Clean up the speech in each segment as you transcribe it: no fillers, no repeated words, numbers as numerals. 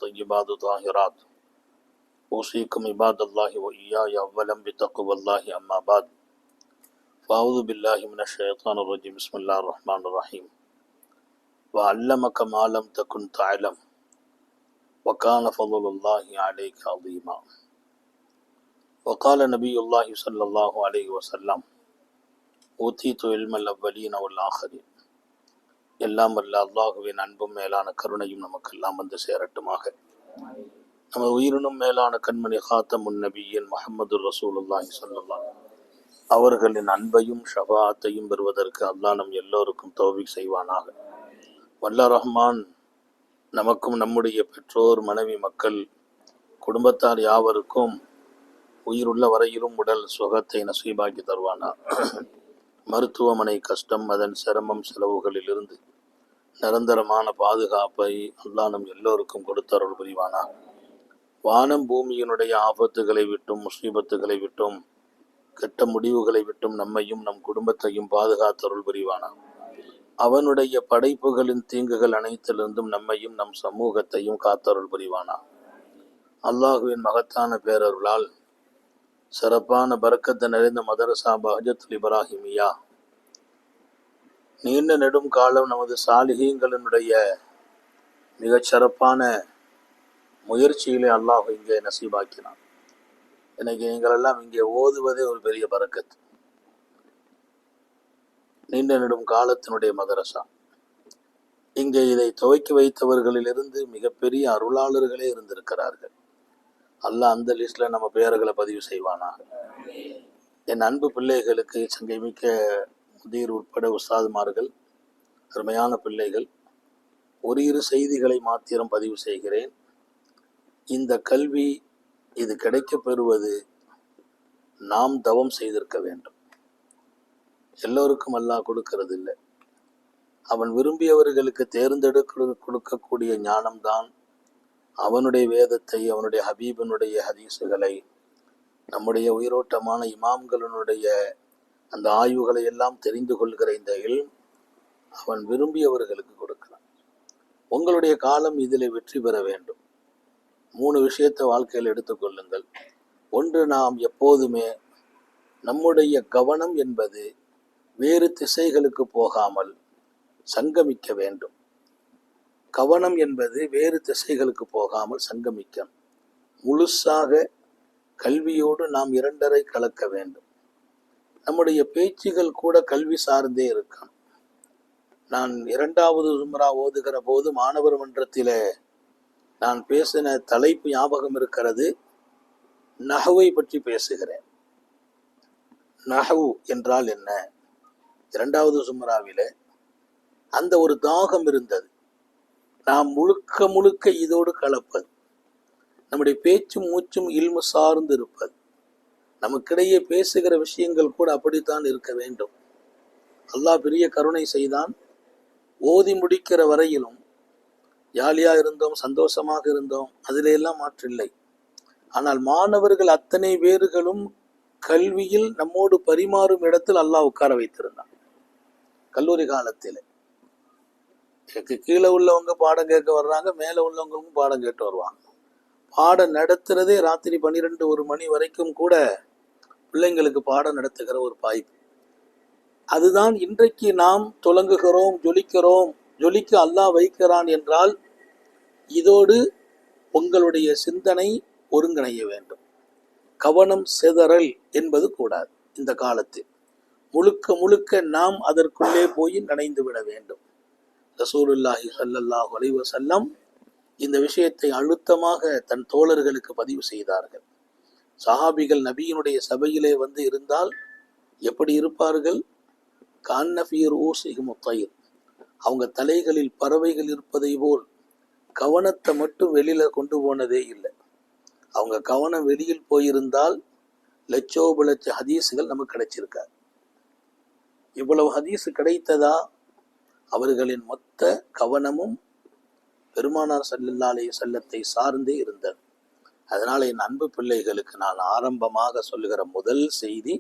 طيبات طاهرات أوصيكم عباد الله وإياي أولا بتقوى الله أما بعد فأعوذ بالله من الشيطان الرجيم بسم الله الرحمن الرحيم وعلمك ما لم تكن تعلم وكان فضل الله عليك عظيما وقال نبي الله صلى الله عليه وسلم ஊத்தீது இல்ம அவ்வலீன வல்லாஹரீன். எல்லாம் வல்ல அல்லாஹுவின் அன்பும் மேலான கருணையும் நமக்கெல்லாம் வந்து சேரட்டுமாக. நமது உயிரினும் மேலான கண்மணி ஹாத்தமுன் நபியின் முஹம்மது ரசூலுல்லாஹி ஸல்லல்லாஹு அவர்களின் அன்பையும் ஷஃபாஅத்தையும் பெறுவதற்கு அல்லாஹ் நம் எல்லோருக்கும் தௌஃபீக் செய்வானாக. வல்ல ரஹ்மான் நமக்கும் நம்முடைய பெற்றோர், மனைவி, மக்கள், குடும்பத்தார் யாவருக்கும் உயிருள்ள வரையிலும் உடல் சுகத்தை நசீபாக்கி தருவானா. மருத்துவமனை கஷ்டம், அதன் சிரமம், செலவுகளிலிருந்து நிரந்தரமான பாதுகாப்பை அல்லாஹ் நம் எல்லோருக்கும் கொடுத்தருள் புரிவானா. வானம் பூமியினுடைய ஆபத்துகளை விட்டும், முசீபத்துகளை விட்டும், கெட்ட முடிவுகளை விட்டும் நம்மையும் நம் குடும்பத்தையும் பாதுகாத்தருள் புரிவானா. அவனுடைய படைப்புகளின் தீங்குகள் அனைத்திலிருந்தும் நம்மையும் நம் சமூகத்தையும் காத்தருள் புரிவானா. அல்லாஹுவின் மகத்தான பேரருளால் சிறப்பான பரக்கத்து நிறைந்த மதரசா பஹஜத்துல் இப்ராஹிமியா நீண்ட நெடும் காலம் நமது சாலிஹீன்களினுடைய மிகச் சிறப்பான முயற்சியிலே அல்லாஹ் இங்கே நசீபாக்கினான். இன்னைக்கு எங்களெல்லாம் இங்கே ஓதுவதே ஒரு பெரிய பரக்கத்து. நீண்ட நெடும் காலத்தினுடைய மதரசா. இங்கே இதை துவக்கி வைத்தவர்களிலிருந்து மிகப்பெரிய அருளாளர்களே இருந்திருக்கிறார்கள். அல்லாஹ் அந்த லிஸ்ட்ல நம்ம பெயர்களை பதிவு செய்வானாக. என் அன்பு பிள்ளைகளுக்கு, சங்கை மிக்க முதிர் உட்பட உஸ்தாதுமார்கள், அருமையான பிள்ளைகள், ஒரு இரு செய்திகளை மாத்திரம் பதிவு செய்கிறேன். இந்த கல்வி இது கிடைக்கப் பெறுவது நாம் தவம் செய்திருக்க வேண்டும். எல்லோருக்கும் அல்லாஹ் கொடுக்கிறது இல்லை. அவன் விரும்பியவர்களுக்கு தேர்ந்தெடுக்க கொடுக்கக்கூடிய ஞானம்தான் அவனுடைய வேதத்தை, அவனுடைய ஹபீபனுடைய ஹதீஸுகளை, நம்முடைய உயிரோட்டமான இமாம்களினுடைய அந்த ஆய்வுகளை எல்லாம் தெரிந்து கொள்கிற இந்த இல்ம் அவன் விரும்பியவர்களுக்கு கொடுக்கிறான். உங்களுடைய காலம் இதில் வெற்றி பெற வேண்டும். 3 விஷயத்தை வாழ்க்கையில் எடுத்துக்கொள்ளுங்கள். ஒன்று, நாம் எப்போதுமே நம்முடைய கவனம் என்பது வேறு திசைகளுக்கு போகாமல் சங்கமிக்க வேண்டும். கவனம் என்பது வேறு திசைகளுக்கு போகாமல் சங்கமிக்க, முழுசாக கல்வியோடு நாம் 2.5 கலக்க வேண்டும். நம்முடைய பேச்சுகள் கூட கல்வி சார்ந்தே இருக்கணும். நான் 2வது ஜும்ரா ஓதுகிற போது மாணவர் மன்றத்தில் நான் பேசின தலைப்பு ஞாபகம் இருக்கிறது. நஹ்வை பற்றி பேசுகிறேன். நஹ்வு என்றால் என்ன? 2வது ஜும்ராவில் அந்த ஒரு தாகம் இருந்தது. நாம் முழுக்க முழுக்க இதோடு கலப்பது, நம்முடைய பேச்சும் மூச்சும் இல்மு சார்ந்து இருப்பது, நமக்கிடையே பேசுகிற விஷயங்கள் கூட அப்படித்தான் இருக்க வேண்டும். அல்லாஹ் பெரிய கருணை செய்தான். ஓதி முடிக்கிற வரையிலும் ஜாலியாக இருந்தோம், சந்தோஷமாக இருந்தோம், அதிலெல்லாம் மாற்றில்லை. ஆனால் மாணவர்கள் அத்தனை பேர்களும் கல்வியில் நம்மோடு பரிமாறும் இடத்தில் அல்லாஹ் உட்கார வைத்திருந்தான். கல்லூரி காலத்தில் கீழே உள்ளவங்க பாடம் கேட்க வர்றாங்க, மேலே உள்ளவங்களுக்கும் பாடம் கேட்டு வருவாங்க. பாடம் நடத்துறதே ராத்திரி 12-1 மணி வரைக்கும் கூட பிள்ளைங்களுக்கு பாடம் நடத்துகிற ஒரு வாய்ப்பு. அதுதான் இன்றைக்கு நாம் துலங்குகிறோம், ஜொலிக்க அல்லாஹ் வைக்கிறான் என்றால் இதோடு உங்களுடைய சிந்தனை ஒருங்கிணைய வேண்டும். கவனம் சிதறல் என்பது கூடாது. இந்த காலத்தில் முழுக்க முழுக்க நாம் அதற்குள்ளே போய் நனைந்து விட வேண்டும். ரசூலுல்லாஹி ஸல்லல்லாஹு அலைஹி வஸல்லம் இந்த விஷயத்தை அழுத்தமாக தன் தோழர்களுக்கு பதிவு செய்தார்கள். சஹாபிகள் நபியினுடைய சபையிலே வந்து இருந்தால் எப்படி இருப்பார்கள்? கான்னஃபீர் ஊசிஹிம் தயிர், அவங்க தலைகளில் பறவைகள் இருப்பதை போல் கவனத்தை மட்டும் வெளியில கொண்டு போனதே இல்லை. அவங்க கவனம் வெளியில் போயிருந்தால் லட்சோப லட்ச ஹதீஸுகள் நமக்கு கிடைச்சிருக்காது. இவ்வளவு ஹதீஸ் கிடைத்ததா? அவர்களின் மொத்த கவனமும் பெருமானார் ஸல்லல்லாஹு அலைஹி வஸல்லத்தை சார்ந்தே இருந்தது. அதனால் என் அன்பு பிள்ளைகளுக்கு நான் ஆரம்பமாக சொல்லுகிற முதல் செய்தி,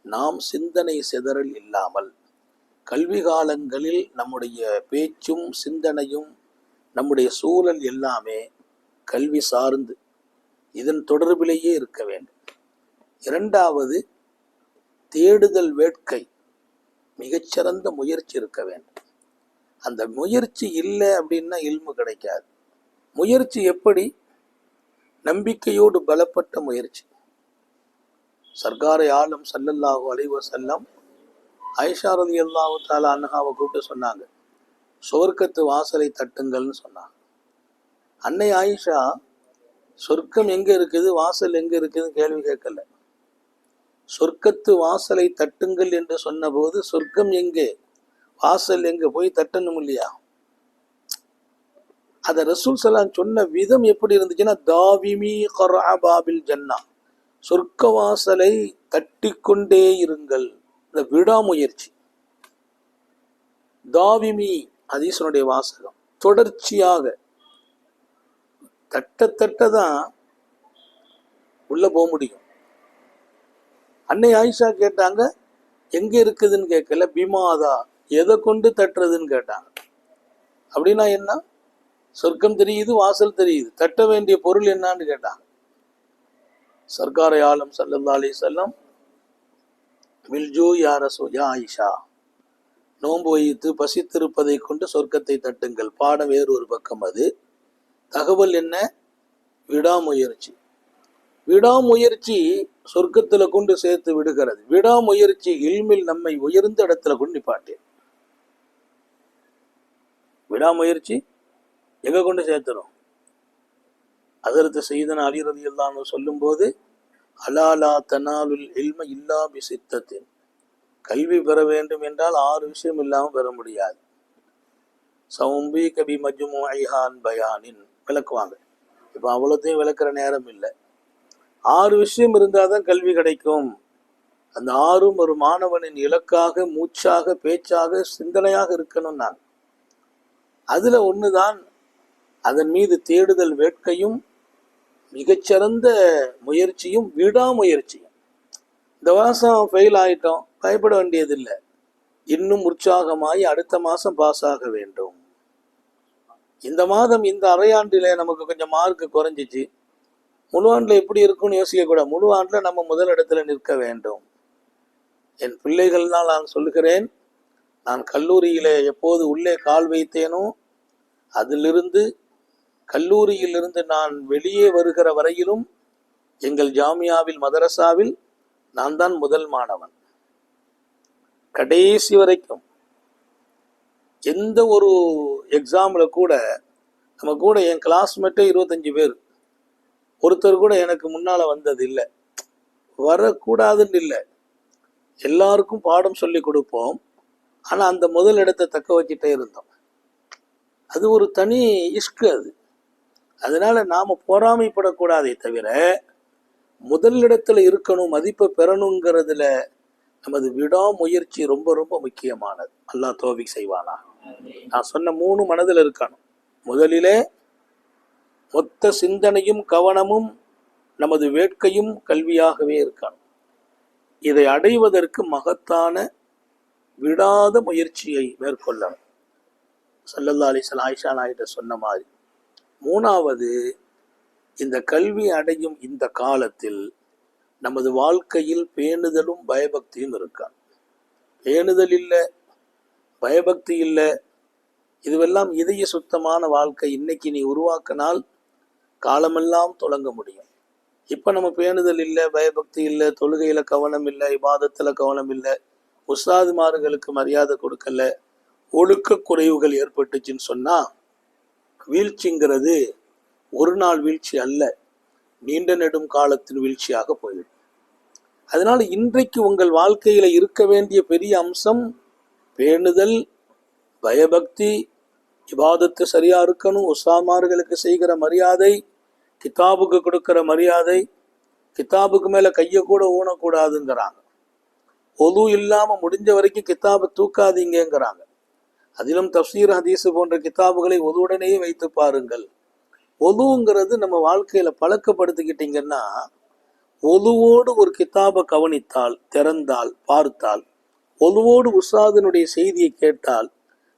நாம் சிந்தனை சிதறல் இல்லாமல் கல்வி காலங்களில் நம்முடைய பேச்சும் சிந்தனையும் நம்முடைய சூழல் எல்லாமே கல்வி சார்ந்து இதன் தொடர்பிலேயே இருக்க வேண்டும். இரண்டாவது, தேடுதல் வேட்கை, மிகச்சிறந்த முயற்சி இருக்க வேண்டும். அந்த முயற்சி இல்லை அப்படின்னா இல்மு கிடைக்காது. முயற்சி எப்படி? நம்பிக்கையோடு பலப்பட்ட முயற்சி. சர்க்காரை ஆலம் ஸல்லல்லாஹு அலைஹி வஸல்லம் ஆயிஷா ரலியல்லாஹு தஆலா அன்ஹாவை கூப்பிட்டு சொன்னாங்க, சொர்க்கத்து வாசலை தட்டுங்கள்னு சொன்னாங்க. அன்னை ஆயிஷா சொர்க்கம் எங்க இருக்குது, வாசல் எங்க இருக்குதுன்னு கேள்வி கேட்கல. சொர்க்கத்து வாசலை தட்டுங்கள் என்று சொன்ன போது சொர்க்கம் எங்கே, வாசல் எங்க, போய் தட்டணும் இல்லையா? அத ரசூல் ஸல்லல்லாஹு சொன்ன விதம் எப்படி இருந்துச்சுன்னா, தாவிமி கர்அ பாபில் ஜன்னா, சொர்க்க வாசலை தட்டிக்கொண்டே இருங்கள். இந்த விடாமுயற்சி. தாவிமி ஹதீஸனுடைய வாசகம், தொடர்ச்சியாக தட்ட தான் உள்ள போக முடியும். அன்னை ஆயிஷா கேட்டாங்க, எங்க இருக்குதுன்னு கேட்கல, பிமாதா, எதை கொண்டு தட்டுறதுன்னு கேட்டாங்க. அப்படின்னா என்ன? சொர்க்கம் தெரியுது, வாசல் தெரியுது, தட்ட வேண்டிய பொருள் என்னான்னு கேட்டாங்க. சர்க்காரை ஆலம் ஸல்லல்லாஹு அலைஹி வஸல்லம், மில்ஜூ யா ரசூல் யா ஆயிஷா, நோன்பு வைத்து பசித்திருப்பதை கொண்டு சொர்க்கத்தை தட்டுங்கள். பாடம் வேறு ஒரு பக்கம். அது தகவல் என்ன? விடாமுயற்சி. விடாமுயற்சி சொர்க்கத்துல கொண்டு சேர்த்து விடுகிறது. விடாமுயற்சி இல்மில் நம்மை உயர்ந்த இடத்துல கொண்டு நிப்பாட்டு. விடாமுயற்சி எங்க கொண்டு சேர்த்துரும்? ஹஜ்ரத் சய்யிதனா அலி ரலியல்லாஹு அன்ஹு சொல்லும் போது, அலாலா தனாலுல் இல்ம இல்லா பிசித்தத்தின், கல்வி பெற வேண்டும் என்றால் 6 விஷயம் இல்லாமல் பெற முடியாது. சவும்பி கபி மஜ்முஇஹான் பயானின், விளக்குவாங்க. இப்போ அவ்வளோத்தையும் விளக்குற நேரம் இல்லை. 6 விஷயம் இருந்தால் தான் கல்வி கிடைக்கும். அந்த 6ம் ஒரு மாணவனின் இலக்காக, மூச்சாக, பேச்சாக, சிந்தனையாக இருக்கணும். நான் அதில் ஒன்று தான் அதன் மீது தேடுதல் வேட்கையும் மிகச்சிறந்த முயற்சியும் விடாமுயற்சியும். இந்த மாதம் ஃபெயில் ஆகிட்டோம், பயப்பட வேண்டியதில்லை. இன்னும் உற்சாகமாகி அடுத்த மாதம் பாஸ் ஆக வேண்டும். இந்த மாதம் இந்த அரையாண்டில் நமக்கு கொஞ்சம் மார்க் குறைஞ்சிச்சு, முழு ஆண்டில் எப்படி இருக்குன்னு யோசிக்கக்கூடாது. முழு ஆண்டில் நம்ம முதல் இடத்துல நிற்க வேண்டும். என் பிள்ளைகள்னால் நான் சொல்கிறேன், நான் கல்லூரியில் எப்போது உள்ளே கால் வைத்தேனோ அதிலிருந்து, கல்லூரியிலிருந்து நான் வெளியே வருகிற வரையிலும் எங்கள் ஜாமியாவில், மதரசாவில் நான் தான் முதல் மாணவன். கடைசி வரைக்கும் எந்த ஒரு எக்ஸாமில் கூட நம்ம கூட என் கிளாஸ்மேட்டே 25 பேர், ஒருத்தர் கூட எனக்கு முன்னால் வந்தது இல்லை. வரக்கூடாதுன்னு இல்லை, எல்லாருக்கும் பாடம் சொல்லி கொடுப்போம். ஆனால் அந்த முதல் இடத்தை தக்க வச்சுட்டே இருந்தோம். அது ஒரு தனி இஷ்கு. அதனால நாம் பொறாமைப்படக்கூடாதே தவிர, முதல் இடத்துல இருக்கணும், மதிப்பை பெறணுங்கிறதுல நமது விடாமுயற்சி ரொம்ப ரொம்ப முக்கியமானது. அல்லாஹ் தௌஃபீக் செய்வானா. நான் சொன்ன 3 மனதில் இருக்கணும். முதலிலே மொத்த சிந்தனையும் கவனமும் நமது வேட்கையும் கல்வியாகவே இருக்கணும். இதை அடைவதற்கு மகத்தான விடாத முயற்சியை மேற்கொள்ளணும். ஸல்லல்லாஹு அலைஹி வஸல்லம் ஆயிஷா நாயிட்ட சொன்ன மாதிரி. 3வது, இந்த கல்வி அடையும் இந்த காலத்தில் நமது வாழ்க்கையில் பேணுதலும் பயபக்தியும் இருக்கான். பேணுதல் இல்லை, பயபக்தி இல்லை, இதுவெல்லாம் இதய சுத்தமான வாழ்க்கை இன்னைக்கு நீ உருவாக்கினால் காலமெல்லாம் தொடங்க முடியும். இப்போ நம்ம பேணுதல் இல்லை, பயபக்தி இல்லை, தொழுகையில் கவனம் இல்லை, இபாதத்தில் கவனம் இல்லை, உஸ்தாதுமார்களுக்கு மரியாதை கொடுக்கல, ஒழுக்க குறைவுகள் ஏற்பட்டுச்சுன்னு சொன்னால் வீழ்ச்சிங்கிறது ஒரு நாள் வீழ்ச்சி அல்ல, நீண்ட நெடும் காலத்தின் வீழ்ச்சியாக போயிடும். அதனால் இன்றைக்கு உங்கள் வாழ்க்கையில் இருக்க வேண்டிய பெரிய அம்சம் பேணுதல், பயபக்தி, இபாதத்து சரியாக இருக்கணும், உஸ்தாதுமார்களுக்கு செய்கிற மரியாதை, கிதாபுக்கு கொடுக்குற மரியாதை, கிதாபுக்கு மேலே கையை கூட ஊனக்கூடாதுங்கிறாங்க. ஒது இல்லாமல் முடிஞ்ச வரைக்கும் கிதாபை தூக்காதீங்கிறாங்க. அதிலும் தஃப்சீர் ஹதீஸ் போன்ற கிதாபுகளை ஒதுவுடனேயே வைத்து பாருங்கள். ஒதுங்கிறது நம்ம வாழ்க்கையில் பழக்கப்படுத்திக்கிட்டீங்கன்னா, ஒதுவோடு ஒரு கிதாபை கவனித்தால், திறந்தால், பார்த்தால், ஒதுவோடு உஸ்தாதினுடைய செய்தியை கேட்டால்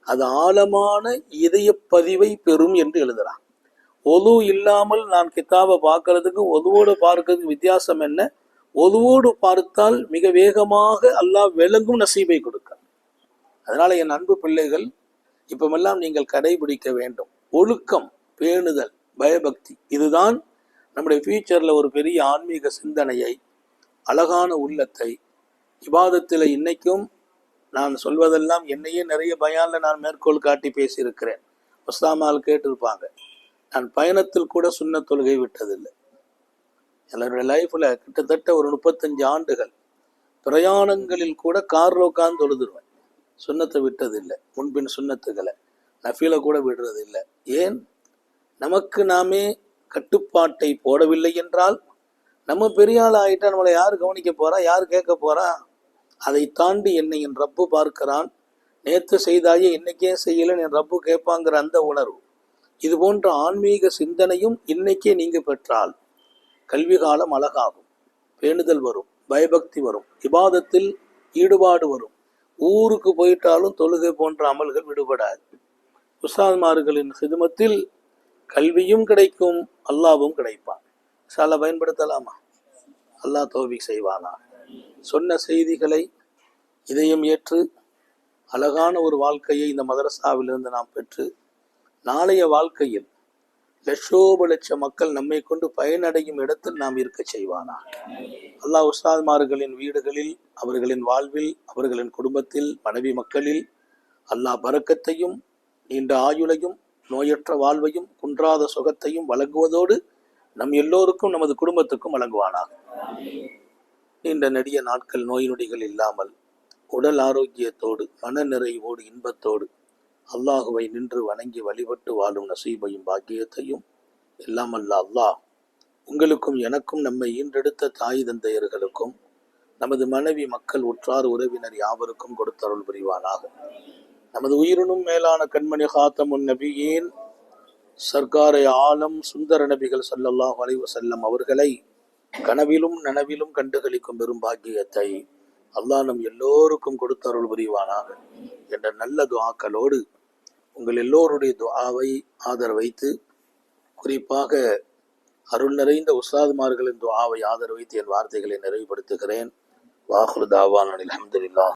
அது ஆழமான இதய பதிவை பெறும் என்று எழுதுறான். ஒது இல்லாமல் நான் கிதாபை பார்க்கறதுக்கு ஒதுவோடு பார்க்கறதுக்கு வித்தியாசம் என்ன? ஒதுவோடு பார்த்தால் மிக வேகமாக அல்லாஹ் விளங்கும் நசீபை கொடுக்க. அதனால என் அன்பு பிள்ளைகள், இப்பமெல்லாம் நீங்கள் கடைபிடிக்க வேண்டும் ஒழுக்கம், பேணுதல், பயபக்தி. இதுதான் நம்முடைய ஃபியூச்சரில் ஒரு பெரிய ஆன்மீக சிந்தனையை, அழகான உள்ளத்தை, இபாதத்தில் இன்னைக்கும் நான் சொல்வதெல்லாம் என்னையே நிறைய பயானில் நான் மேற்கோள் காட்டி பேசியிருக்கிறேன். உஸ்தாமால் கேட்டிருப்பாங்க, நான் பயணத்தில் கூட சுன்னத் தொழுகை விட்டதில்லை. என்னுடைய லைஃப்பில் கிட்டத்தட்ட ஒரு 35 ஆண்டுகள் பிரயாணங்களில் கூட காரில் உட்கார்ந்து தொழுதுருவேன். சுன்னத்தை விட்டதில்லை, முன்பின் சுன்னத்துகளை நஃபீலை கூட விடுறதில்லை. ஏன்? நமக்கு நாமே கட்டுப்பாட்டை போடவில்லை என்றால் நம்ம பெரிய ஆள் ஆகிட்டா நம்மளை யார் கவனிக்க போறா, யார் கேட்க போறா? அதை தாண்டி என்னை என் ரப்பு பார்க்கிறான், நேற்று செய்தாயே இன்னைக்கே செய்யலன்னு என் ரப்பு கேட்பாங்கிற அந்த உணர்வு, இது போன்ற ஆன்மீக சிந்தனையும் இன்னைக்கே நீங்க பெற்றால் கல்வி காலம் அழகாகும், பேணுதல் வரும், பயபக்தி வரும், இபாதத்தில் ஈடுபாடு வரும். ஊருக்கு போயிட்டாலும் தொழுகை போன்ற அமல்கள் விடுபடாது. உஸ்தாத்மார்களின் ஹிதுமத்தில் கல்வியும் கிடைக்கும், அல்லாவும் கிடைப்பான். இன்ஷால்லா பயன்படுத்தலாமா? அல்லாஹ் தௌஃபீக் செய்வானா? சொன்ன செய்திகளை இதயம் ஏற்று அழகான ஒரு வாழ்க்கையை இந்த மதரசாவிலிருந்து நாம் பெற்று நாளைய வாழ்க்கையில் லட்சோப லட்ச மக்கள் நம்மை கொண்டு பயனடையும் இடத்தில் நாம் இருக்க செய்வானா? அல்லாஹ் உஸ்தாத்மார்களின் வீடுகளில், அவர்களின் வாழ்வில், அவர்களின் குடும்பத்தில், மனைவி மக்களில் அல்லாஹ் பரக்கத்தையும் நீண்ட ஆயுளையும் நோயற்ற வாழ்வையும் குன்றாத சுகத்தையும் வழங்குவதோடு நம் எல்லோருக்கும் நமது குடும்பத்துக்கும் வழங்குவானாக. நீண்ட நெடிய நாட்கள் நோய் நொடிகள் இல்லாமல் உடல் ஆரோக்கியத்தோடு மன நிறைவோடு இன்பத்தோடு அல்லாஹுவை நின்று வணங்கி வழிபட்டு வாழும் நசீபையும் பாக்கியத்தையும் எல்லாம் அல்லாஹ் உங்களுக்கும் எனக்கும் நம்மை ஈன்றெடுத்த தாய் தந்தையர்களுக்கும் நமது மனைவி மக்கள் உற்றார் உறவினர் யாவருக்கும் கொடுத்தருள் புரிவானாக. நமது உயிரினும் மேலான கண்மணி ஹாத்தமுன் நபியின் சர்க்காரை ஆலம் சுந்தர நபிகள் ஸல்லல்லாஹு அலைஹி வஸல்லம் அவர்களை கனவிலும் நனவிலும் கண்டுகளிக்கும் பெரும் பாக்கியத்தை அல்லாஹ் நம் எல்லோருக்கும் கொடுத்தருள் புரிவானாக என்ற நல்ல துஆக்களோடு உங்கள் எல்லோருடைய துஆவை ஆதரவைத்து, குறிப்பாக அருள் நிறைந்த உஸ்தாதுமார்களின் துஆவை ஆதரவைத்து என் வார்த்தைகளை நிறைவுபடுத்துகிறேன். வாஹிரு தாவானா அல்ஹம்துலில்லாஹ்.